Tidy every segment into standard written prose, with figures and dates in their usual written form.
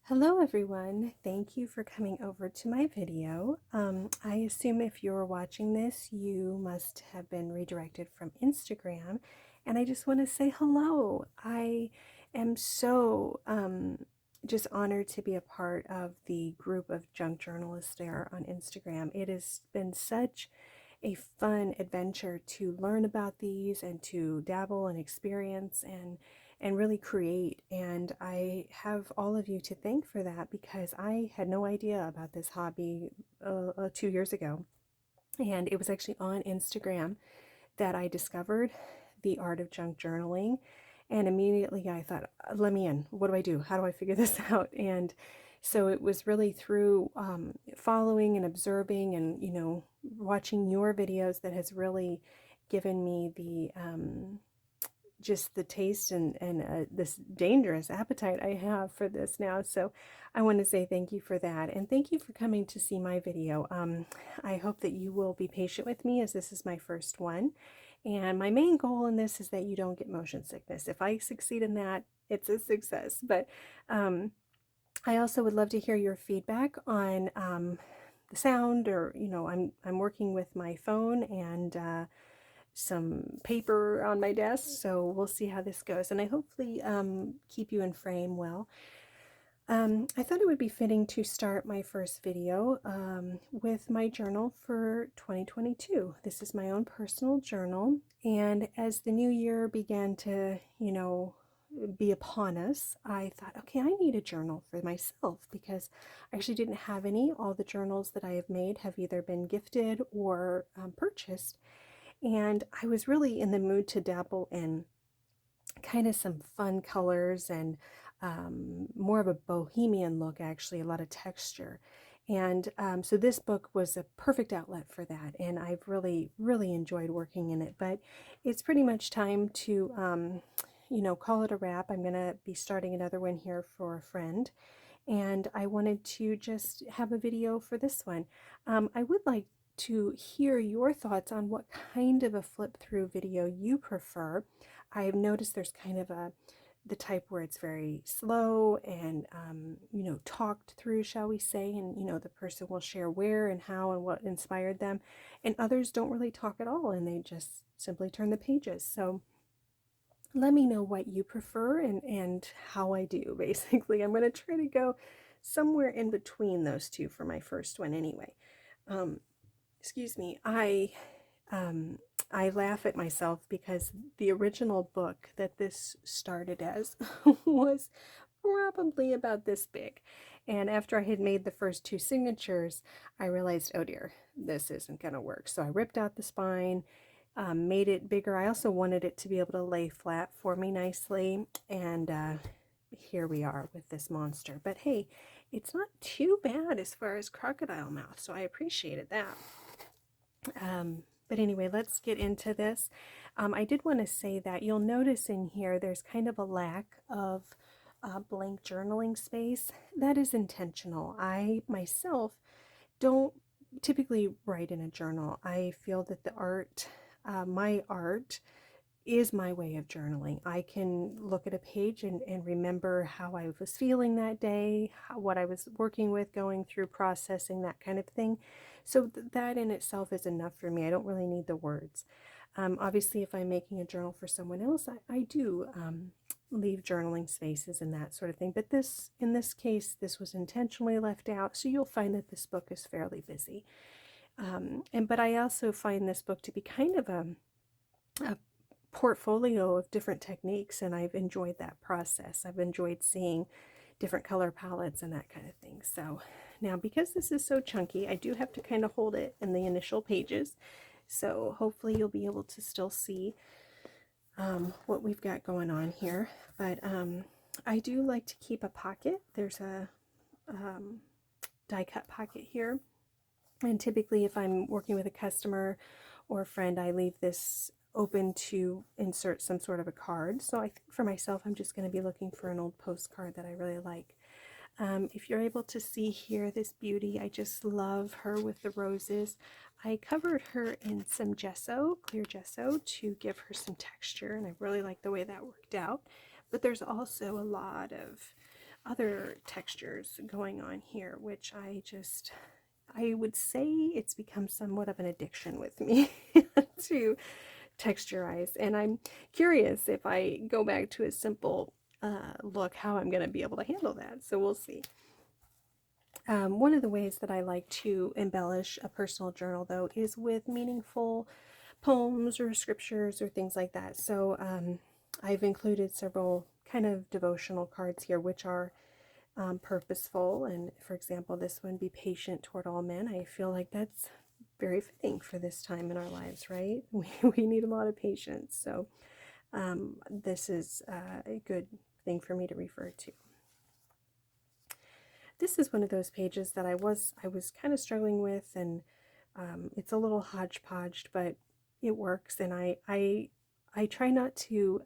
Hello everyone, thank you for coming over to my video. I assume if you're watching this, you must have been redirected from Instagram, and I just want to say hello. I am so just honored to be a part of the group of junk journalists there on Instagram. It has been such a fun adventure to learn about these and to dabble and experience and really create. And I have all of you to thank for that because I had no idea about this hobby 2 years ago. And it was actually on Instagram that I discovered the art of junk journaling. And immediately I thought, let me in. What do I do? How do I figure this out? And so it was really through following and observing and, watching your videos that has really given me the just the taste and this dangerous appetite I have for this now. So I want to say thank you for that, and thank you for coming to see my video. I hope that you will be patient with me as this is my first one, and my main goal in this is that you don't get motion sickness. If I succeed in that, it's a success. But I also would love to hear your feedback on the sound, or I'm working with my phone and some paper on my desk, so we'll see how this goes, and I hopefully keep you in frame well. I thought it would be fitting to start my first video with my journal for 2022. This is my own personal journal, and as the new year began to, be upon us, I thought, okay, I need a journal for myself because I actually didn't have any. All the journals that I have made have either been gifted or purchased. And I was really in the mood to dabble in kind of some fun colors and more of a bohemian look, actually, a lot of texture. And so this book was a perfect outlet for that. And I've really, really enjoyed working in it. But it's pretty much time to, call it a wrap. I'm going to be starting another one here for a friend. And I wanted to just have a video for this one. I would like to hear your thoughts on what kind of a flip through video you prefer. I've noticed there's kind of the type where it's very slow and talked through, shall we say, and the person will share where and how and what inspired them, and others don't really talk at all and they just simply turn the pages. So let me know what you prefer and how I do. Basically, I'm going to try to go somewhere in between those two for my first one anyway. Excuse me, I laugh at myself because the original book that this started as was probably about this big. And after I had made the first two signatures, I realized, oh dear, this isn't going to work. So I ripped out the spine, made it bigger. I also wanted it to be able to lay flat for me nicely. And here we are with this monster. But hey, it's not too bad as far as crocodile mouth, so I appreciated that. But anyway, let's get into this. I did want to say that you'll notice in here there's kind of a lack of blank journaling space. That is intentional. I myself don't typically write in a journal. I feel that the art, my art, is my way of journaling. I can look at a page and remember how I was feeling that day, what I was working with, going through, processing, that kind of thing. So that in itself is enough for me. I don't really need the words. Obviously, if I'm making a journal for someone else, I do leave journaling spaces and that sort of thing. But in this case, this was intentionally left out. So you'll find that this book is fairly busy. But I also find this book to be kind of a portfolio of different techniques, and I've enjoyed that process. I've enjoyed seeing different color palettes and that kind of thing. So now, because this is so chunky, I do have to kind of hold it in the initial pages. So hopefully you'll be able to still see what we've got going on here. But I do like to keep a pocket. There's a die cut pocket here. And typically if I'm working with a customer or a friend, I leave this open to insert some sort of a card. So I think for myself, I'm just going to be looking for an old postcard that I really like. If you're able to see here, this beauty, I just love her with the roses. I covered her in some gesso, clear gesso, to give her some texture, and I really like the way that worked out. But there's also a lot of other textures going on here, which I would say it's become somewhat of an addiction with me to texturize. And I'm curious if I go back to a simple look, how I'm going to be able to handle that. So we'll see. One of the ways that I like to embellish a personal journal, though, is with meaningful poems or scriptures or things like that. So I've included several kind of devotional cards here, which are purposeful. And for example, this one, be patient toward all men. I feel like that's very fitting for this time in our lives, right? We need a lot of patience. So this is a good thing for me to refer to. This is one of those pages that I was kind of struggling with, and it's a little hodgepodged, but it works. And I try not to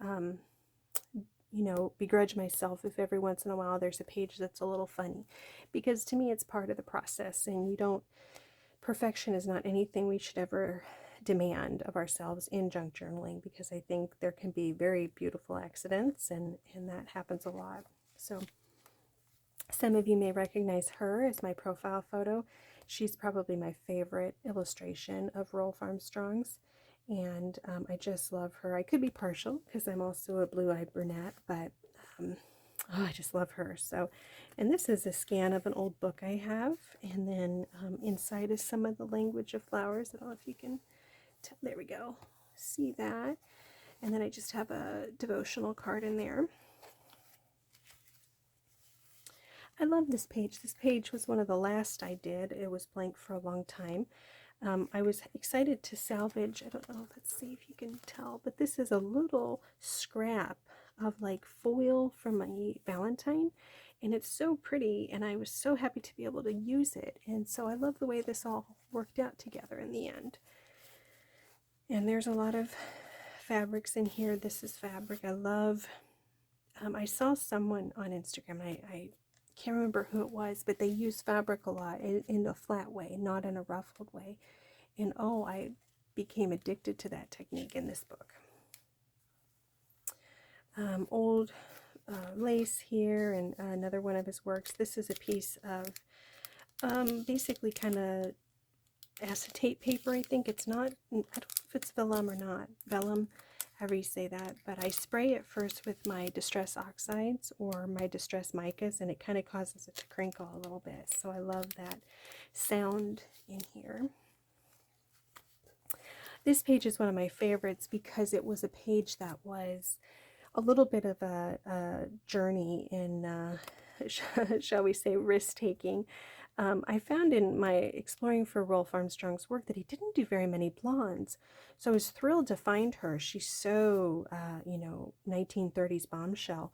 you know, begrudge myself if every once in a while there's a page that's a little funny, because to me it's part of the process, and perfection is not anything we should ever demand of ourselves in junk journaling, because I think there can be very beautiful accidents, and that happens a lot. So some of you may recognize her as my profile photo. She's probably my favorite illustration of Rolf Armstrong's, and I just love her. I could be partial because I'm also a blue-eyed brunette, but oh, I just love her. So, and this is a scan of an old book I have, and then inside is some of the language of flowers. I don't know if you can tell. There we go. See that? And then I just have a devotional card in there. I love this page. This page was one of the last I did. It was blank for a long time. I was excited to salvage, I don't know, let's see if you can tell, but this is a little scrap of like foil from my Valentine, and it's so pretty, and I was so happy to be able to use it. And so I love the way this all worked out together in the end. And there's a lot of fabrics in here. This is fabric I love. I saw someone on Instagram, I can't remember who it was, but they use fabric a lot in a flat way, not in a ruffled way. And oh, I became addicted to that technique in this book. Old lace here, and another one of his works. This is a piece of basically kind of acetate paper, I think. It's not, I don't know if it's vellum or not. Vellum, however you say that, but I spray it first with my distress oxides or my distress micas, and it kind of causes it to crinkle a little bit. So I love that sound in here. This page is one of my favorites because it was a page that was a little bit of a journey in, shall we say, risk-taking. I found in my exploring for Rolf Armstrong's work that he didn't do very many blondes. So I was thrilled to find her. She's so, you know, 1930s bombshell.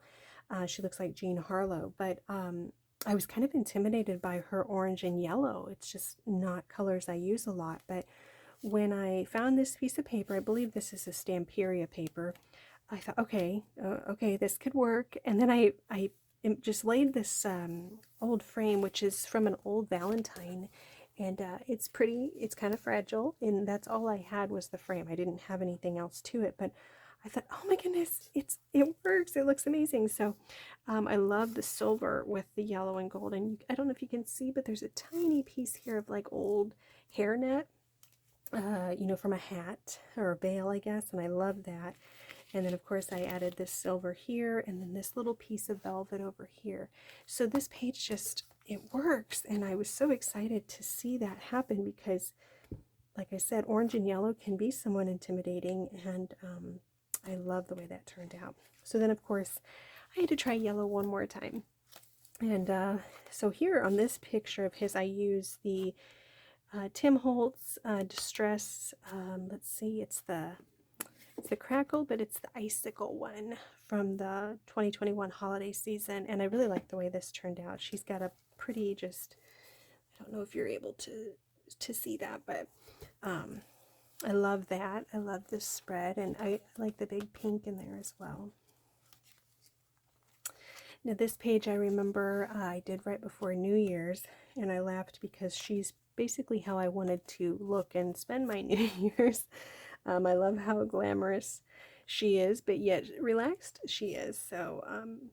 She looks like Jean Harlow, but I was kind of intimidated by her orange and yellow. It's just not colors I use a lot. But when I found this piece of paper, I believe this is a Stamperia paper, I thought, okay, okay, this could work. And then I just laid this old frame, which is from an old Valentine, and it's pretty, it's kind of fragile, and that's all I had was the frame. I didn't have anything else to it, but I thought, oh my goodness, it works, it looks amazing. So I love the silver with the yellow and gold, and I don't know if you can see, but there's a tiny piece here of like old hairnet, you know, from a hat or a veil, I guess, and I love that. And then, of course, I added this silver here, and then this little piece of velvet over here. So this page just, it works. And I was so excited to see that happen because, like I said, orange and yellow can be somewhat intimidating, and I love the way that turned out. So then, of course, I had to try yellow one more time. And so here on this picture of his, I use the Tim Holtz Distress, let's see, it's the Crackle, but it's the Icicle one from the 2021 holiday season, and I really like the way this turned out. She's got a pretty, just, I don't know if you're able to see that, but I love that. I love this spread, and I like the big pink in there as well. Now this page I remember I did right before New Year's, and I laughed because she's basically how I wanted to look and spend my New Year's. I love how glamorous She is, but yet relaxed she is. So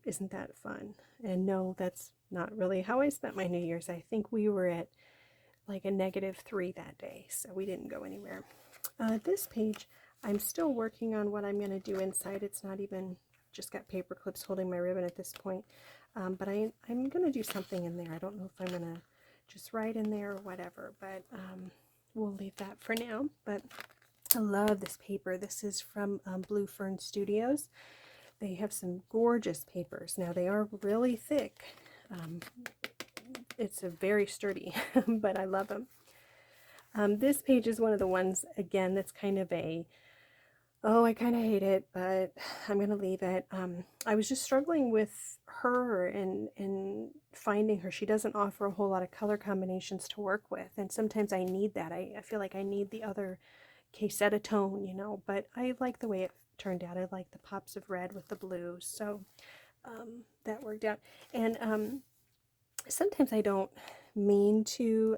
isn't that fun? And no, that's not really how I spent my New Year's. I think we were at like a -3 that day, so we didn't go anywhere. This page, I'm still working on what I'm going to do inside. It's not even, just got paper clips holding my ribbon at this point. But I'm going to do something in there. I don't know if I'm going to just write in there or whatever, but we'll leave that for now. But I love this paper. This is from Blue Fern Studios. They have some gorgeous papers. Now they are really thick. It's a very sturdy, but I love them. This page is one of the ones, again, that's kind of a, oh, I kind of hate it, but I'm going to leave it. I was just struggling with her and finding her. She doesn't offer a whole lot of color combinations to work with, and sometimes I need that. I feel like I need the other Quesetta tone, you know, but I like the way it turned out. I like the pops of red with the blue, so that worked out. And sometimes I don't mean to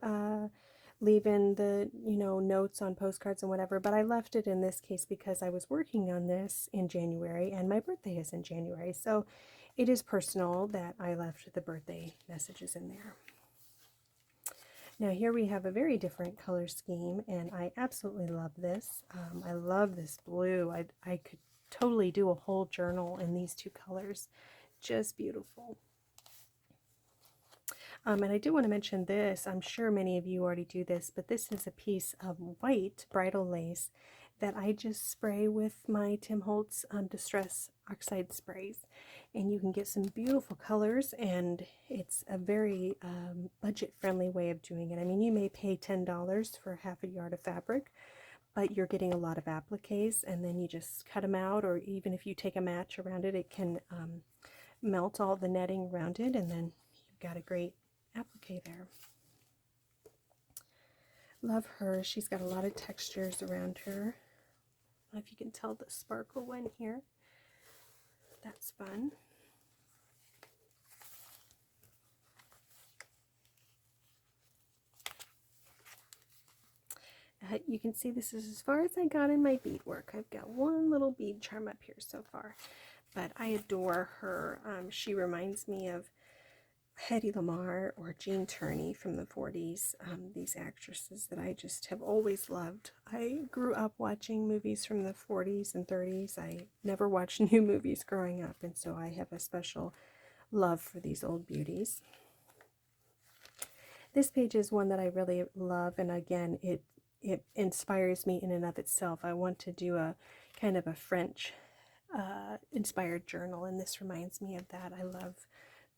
leave in the, you know, notes on postcards and whatever, but I left it in this case because I was working on this in January and my birthday is in January, so it is personal that I left the birthday messages in there. Now here we have a very different color scheme, and I absolutely love this. I love this blue. I could totally do a whole journal in these two colors. Just beautiful. And I do want to mention this. I'm sure many of you already do this, but this is a piece of white bridal lace that I just spray with my Tim Holtz Distress Oxide sprays. And you can get some beautiful colors, and it's a very budget-friendly way of doing it. I mean, you may pay $10 for half a yard of fabric, but you're getting a lot of appliques, and then you just cut them out, or even if you take a match around it, it can melt all the netting around it, and then you've got a great applique there. Love her. She's got a lot of textures around her. I don't know if you can tell the sparkle one here. That's fun. You can see this is as far as I got in my beadwork. I've got one little bead charm up here so far, but I adore her. She reminds me of Hedy Lamarr or Jean Turney from the 40s, these actresses that I just have always loved. I grew up watching movies from the 40s and 30s. I never watched new movies growing up, and so I have a special love for these old beauties. This page is one that I really love, and again, it inspires me in and of itself. I want to do a kind of a French inspired journal, and this reminds me of that. I love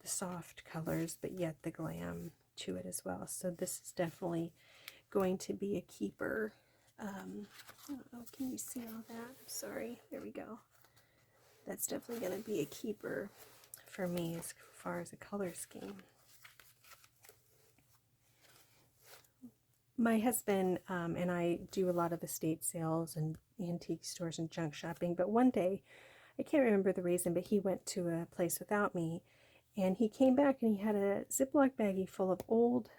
the soft colors, but yet the glam to it as well. So this is definitely going to be a keeper. I don't know, can you see all that? I'm sorry. There we go. That's definitely going to be a keeper for me as far as a color scheme. My husband and I do a lot of estate sales and antique stores and junk shopping, but one day, I can't remember the reason, but he went to a place without me, and he came back and he had a Ziploc baggie full of old,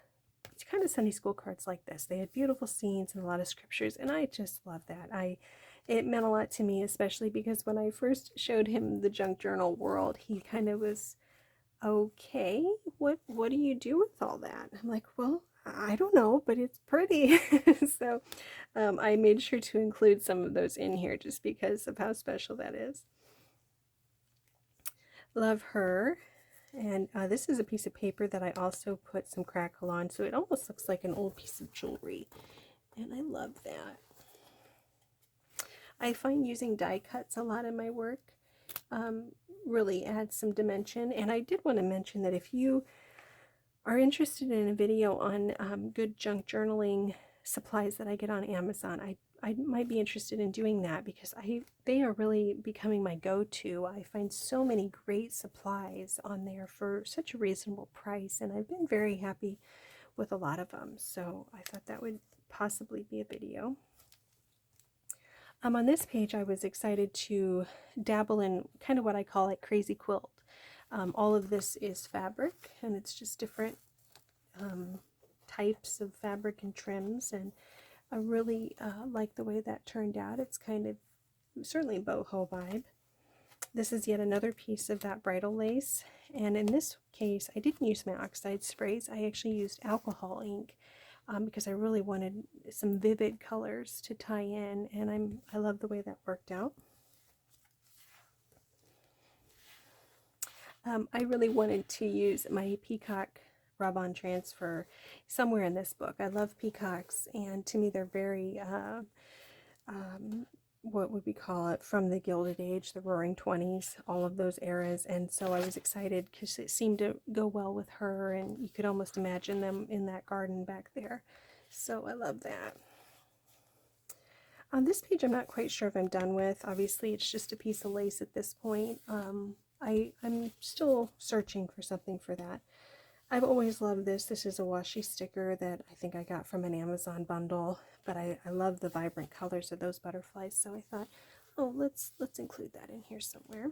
kind of Sunday school cards like this. They had beautiful scenes and a lot of scriptures, and I just love that. It meant a lot to me, especially because when I first showed him the junk journal world, he kind of was, okay, what do you do with all that? I'm like, well, I don't know, but it's pretty. So I made sure to include some of those in here just because of how special that is. Love her. And this is a piece of paper that I also put some crackle on, so it almost looks like an old piece of jewelry, and I love that. I find using die cuts a lot in my work really adds some dimension. And I did want to mention that if you are interested in a video on good junk journaling supplies that I get on Amazon, I might be interested in doing that, because they are really becoming my go-to. I find so many great supplies on there for such a reasonable price, and I've been very happy with a lot of them. So I thought that would possibly be a video. On this page, I was excited to dabble in kind of what I call like crazy quilt. All of this is fabric, and it's just different types of fabric and trims, and I really like the way that turned out. It's kind of certainly boho vibe. This is yet another piece of that bridal lace, and in this case I didn't use my oxide sprays. I actually used alcohol ink because I really wanted some vivid colors to tie in, and I love the way that worked out. I really wanted to use my peacock rub-on transfer somewhere in this book. I love peacocks, and to me they're very what would we call it, from the Gilded Age, the Roaring 20s, all of those eras. And so I was excited because it seemed to go well with her, and you could almost imagine them in that garden back there. So I love that. On this page, I'm not quite sure if I'm done with. Obviously, it's just a piece of lace at this point. I'm still searching for something for that. I've always loved this. This is a washi sticker that I think I got from an Amazon bundle, but I love the vibrant colors of those butterflies, so I thought, oh, let's include that in here somewhere.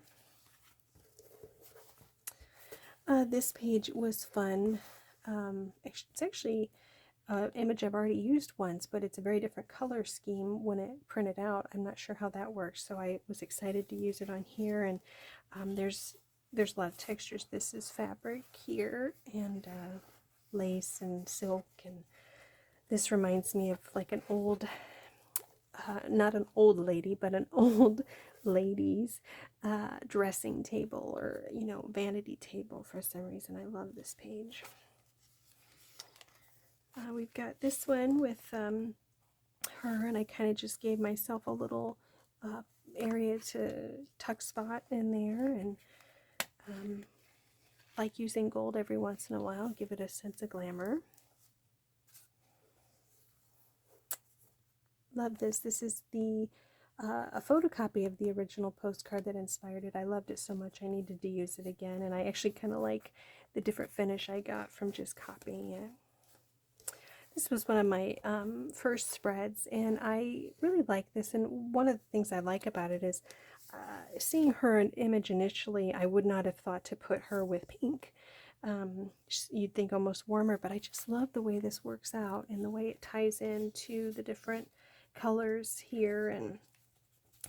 This page was fun. It's actually an image I've already used once, but it's a very different color scheme when it printed out. I'm not sure how that works, so I was excited to use it on here. And there's a lot of textures. This is fabric here, and lace and silk, and this reminds me of like an old, not an old lady, but an old lady's dressing table, or, you know, vanity table for some reason. I love this page. We've got this one with her, and I kind of just gave myself a little area to tuck spot in there, and like using gold every once in a while, give it a sense of glamour. Love this. This is the a photocopy of the original postcard that inspired it. I loved it so much I needed to use it again, and I actually kind of like the different finish I got from just copying it. This was one of my first spreads, and I really like this. And one of the things I like about it is seeing her in image initially, I would not have thought to put her with pink. You'd think almost warmer, but I just love the way this works out and the way it ties into the different colors here, and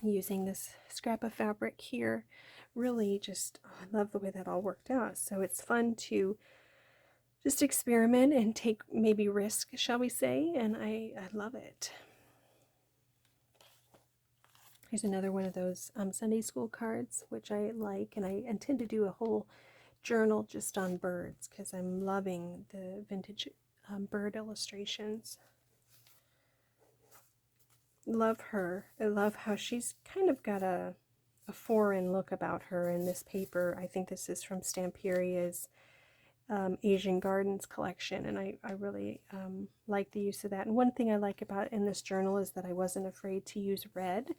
using this scrap of fabric here. Really just, oh, I love the way that all worked out. So it's fun to just experiment and take maybe risk, shall we say, and I love it. Here's another one of those Sunday school cards, which I like, and I intend to do a whole journal just on birds because I'm loving the vintage bird illustrations. Love her. I love how she's kind of got a foreign look about her in this paper. I think this is from Stamperia's Asian Gardens collection, and I really like the use of that. And one thing I like about in this journal is that I wasn't afraid to use red,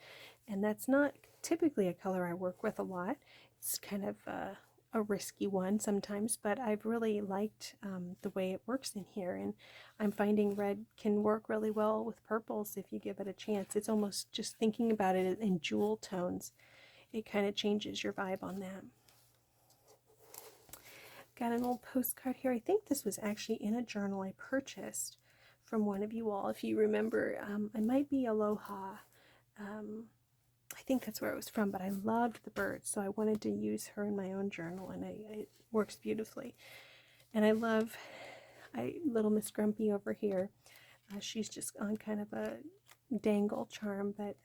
and that's not typically a color I work with a lot. It's kind of a risky one sometimes, but I've really liked the way it works in here, and I'm finding red can work really well with purples if you give it a chance. It's almost just thinking about it in jewel tones. It kind of changes your vibe on that. Got an old postcard here. I think this was actually in a journal I purchased from one of you all. If you remember, it might be Aloha. I think that's where it was from, but I loved the birds, so I wanted to use her in my own journal, and it works beautifully. And I love little Miss Grumpy over here. She's just on kind of a dangle charm, but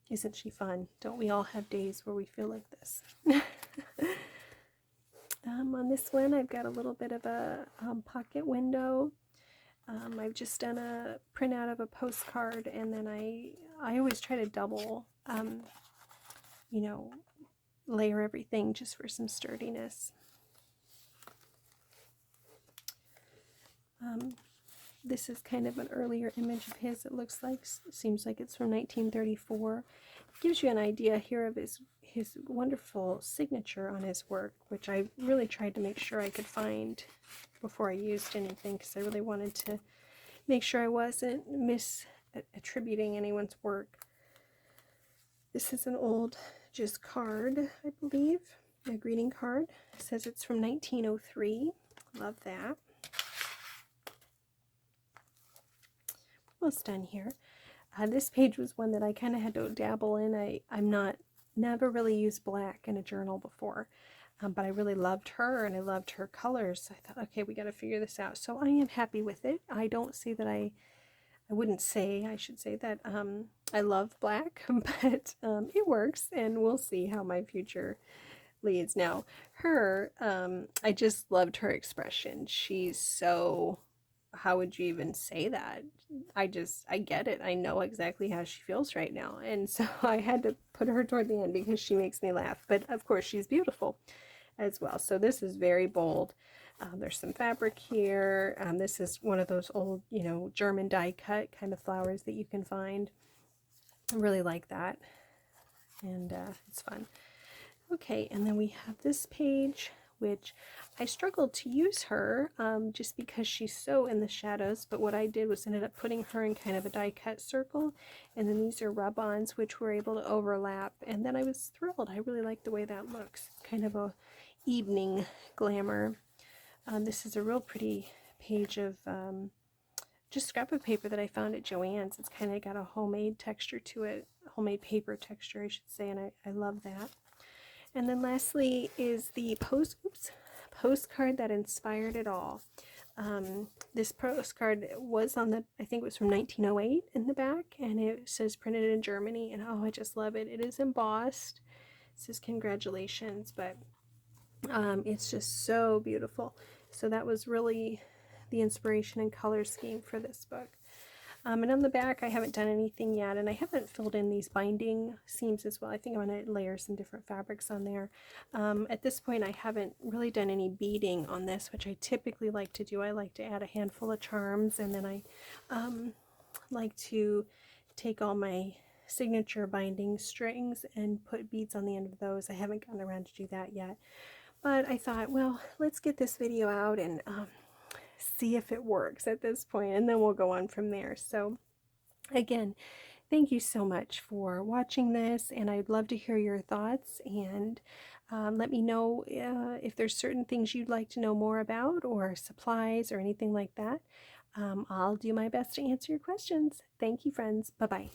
isn't she fun? Don't we all have days where we feel like this? On this one, I've got a little bit of a pocket window. I've just done a printout of a postcard, and then I always try to double, you know, layer everything just for some sturdiness. This is kind of an earlier image of his. It looks like, seems like it's from 1934. It gives you an idea here of his wonderful signature on his work, which I really tried to make sure I could find before I used anything, because I really wanted to make sure I wasn't misattributing anyone's work. This is an old just card, I believe, a greeting card. It says it's from 1903. Love that. Almost done here. This page was one that I kind of had to dabble in. Never really used black in a journal before, but I really loved her and I loved her colors. I thought, okay, we got to figure this out. So I am happy with it. I don't say that I should say that I love black, but it works, and we'll see how my future leads. Now, I just loved her expression. She's so, how would you even say that? I get it. I know exactly how she feels right now. And so I had to put her toward the end because she makes me laugh. But of course, she's beautiful as well. So this is very bold. There's some fabric here. This is one of those old, German die cut kind of flowers that you can find. I really like that. And it's fun. Okay, and then we have this page, which I struggled to use her just because she's so in the shadows, but what I did was ended up putting her in kind of a die cut circle, and then these are rub-ons which were able to overlap, and then I was thrilled. I really like the way that looks. Kind of a evening glamour. This is a real pretty page of just scrapbook paper that I found at Joann's. It's kind of got a homemade texture to it, homemade paper texture, I should say, and I love that. And then lastly is the postcard that inspired it all. This postcard was I think it was from 1908 in the back, and it says printed in Germany, and oh, I just love it. It is embossed. It says congratulations, but it's just so beautiful. So that was really the inspiration and color scheme for this book. And on the back, I haven't done anything yet, and I haven't filled in these binding seams as well. I think I'm going to layer some different fabrics on there. At this point, I haven't really done any beading on this, which I typically like to do. I like to add a handful of charms, and then I like to take all my signature binding strings and put beads on the end of those. I haven't gotten around to do that yet, but I thought, well, let's get this video out and see if it works at this point, and then we'll go on from there. So again, thank you so much for watching this, and I'd love to hear your thoughts, and let me know if there's certain things you'd like to know more about, or supplies or anything like that. I'll do my best to answer your questions. Thank you, friends. Bye-bye.